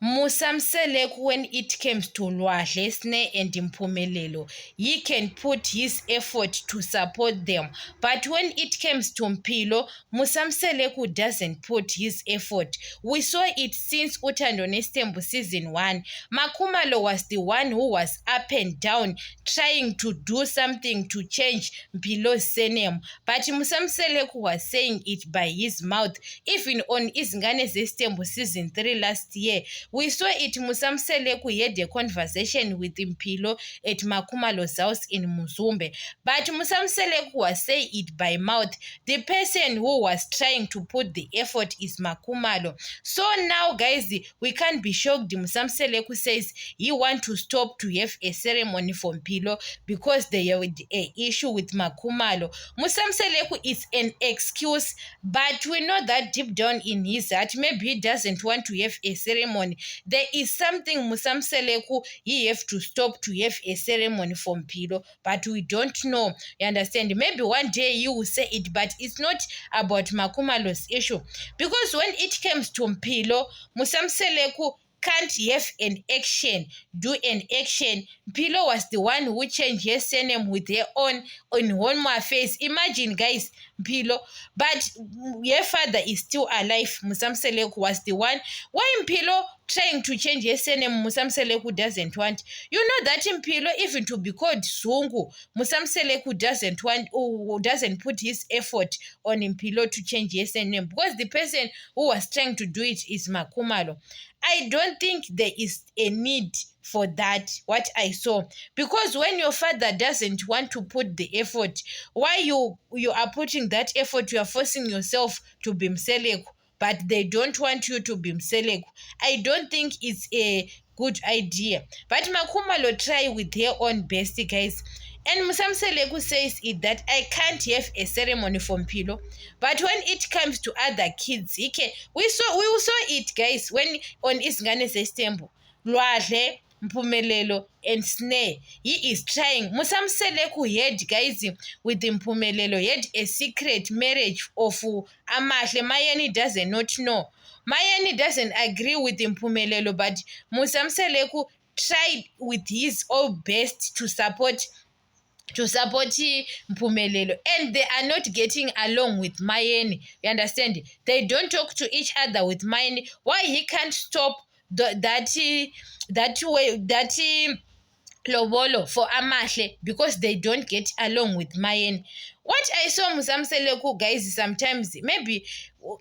Musamselek, when it comes to Lwahle, Sne and Mpumelelo, he can put his effort to support them. But when it comes to Mpilo, Musamselek doesn't put his effort. We saw it since Utando Nestembu season 1. Makumalo was the one who was up and down trying to do something to change Mpilo's surname. But Musamselek was saying it by his mouth. Even on Izingane Zestembu season 3 last year, we saw it. Musamselek had a conversation with Mpilo at Makumalo's house in Muzumbe. But Musamselek was saying it by mouth. The person who was trying to put the effort is Makumalo. So now, guys, we can't be shocked. Musamselek says he want to stop to have a ceremony for Mpilo because they have an issue with Makumalo. Musamselek is an excuse, but we know that deep down in his heart, maybe he doesn't want to have a ceremony. There is something Musamselek he have to stop to have a ceremony for Mpilo, but we don't know. You understand? Maybe one day you will say it, but it's not about Makumalo's issue. Because when it comes to Mpilo, Musamselek can't have an action, do an action. Mpilo was the one who changed her surname with her own on one face. Imagine, guys, Mpilo. But her father is still alive. Musamselek was the one. Why Mpilo trying to change her surname? Musamselek doesn't want. You know that Mpilo, even to be called Zungu, Musamselek doesn't want, or doesn't put his effort on Mpilo to change his surname, because the person who was trying to do it is Makumalo. I don't think there is a need for that, what I saw. Because when your father doesn't want to put the effort, why you are putting that effort? You are forcing yourself to be Mseleko, but they don't want you to be Mseleko. I don't think it's a good idea. But Makumalo try with her own best, guys. And Musamselek says it that I can't have a ceremony for Mpilo. But when it comes to other kids, he can. We saw it, guys, when on Izingane Zestembu, Lwahle, Mpumelelo, and Sne. He is trying. Musamselek had, guys, with Mpumelelo, he had a secret marriage of Amahle. Mayeni doesn't not know. Mayeni doesn't agree with Mpumelelo, but Musamselek tried with his all best to support Mpumelelo, and they are not getting along with Mayeni. You understand? They don't talk to each other with Mayeni. Why he can't stop that lobolo for Amahle? Because they don't get along with Mayeni. What I saw Musamselek, guys, sometimes maybe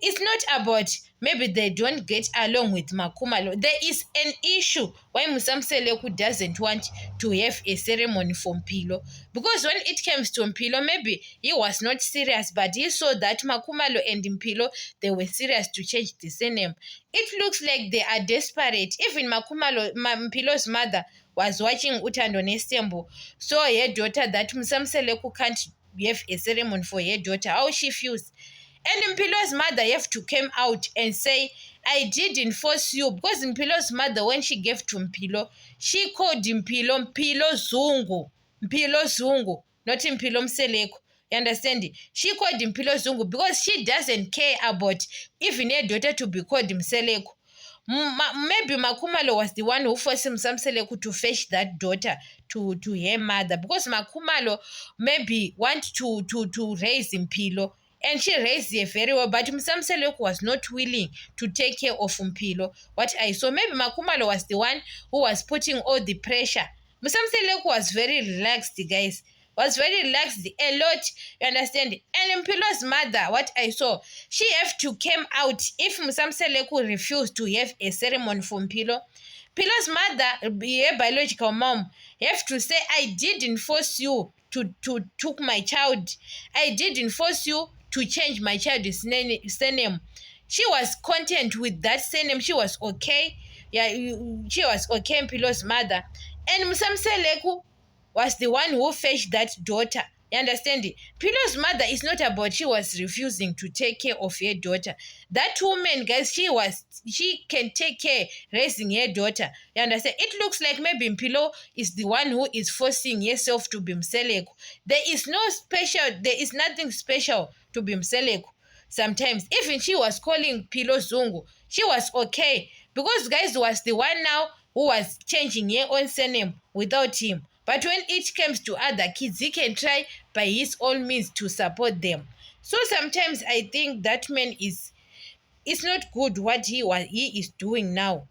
it's not about maybe they don't get along with Makumalo. There is an issue why Musamselek doesn't want to have a ceremony for Mpilo. Because when it comes to Mpilo, maybe he was not serious, but he saw that Makumalo and Mpilo, they were serious to change the surname. It looks like they are desperate. Even Mpilo's mother was watching Utando Nestembu, saw her daughter that Musamselek can't have a ceremony for her daughter. How she feels. And Mpilo's mother have to come out and say, I didn't force you. Because Mpilo's mother, when she gave to Mpilo, she called Mpilo Zungu. Mpilo Zungu, not Mpilo Mseleko. You understand? She called Mpilo Zungu because she doesn't care about even her daughter to be called Mseleko. Maybe Makumalo was the one who forced Musamselek to fetch that daughter to her mother, because Makumalo maybe want to raise Mpilo, and she raised her very well, but Musamselek was not willing to take care of Mpilo. What I saw, maybe Makumalo was the one who was putting all the pressure. Musamselek was very relaxed, guys. Was very relaxed a lot, you understand? And Mpilo's mother, what I saw, she have to come out if Musamselek refused to have a ceremony for Mpilo. Mpilo's mother, her biological mom, have to say, I didn't force you to took my child. I didn't force you to change my child's surname. She was content with that surname. She was okay. Yeah, she was okay, Mpilo's mother. And Musamselek was the one who fetched that daughter. You understand? Mpilo's mother is not about she was refusing to take care of her daughter. That woman, guys, she can take care raising her daughter. You understand? It looks like maybe Mpilo is the one who is forcing herself to be Mseleko. There is nothing special to be Mseleko. Sometimes even she was calling Mpilo Zungu. She was okay because guys was the one now who was changing her own surname without him. But when it comes to other kids, he can try by his own means to support them. So sometimes I think that man is it's not good what he is doing now.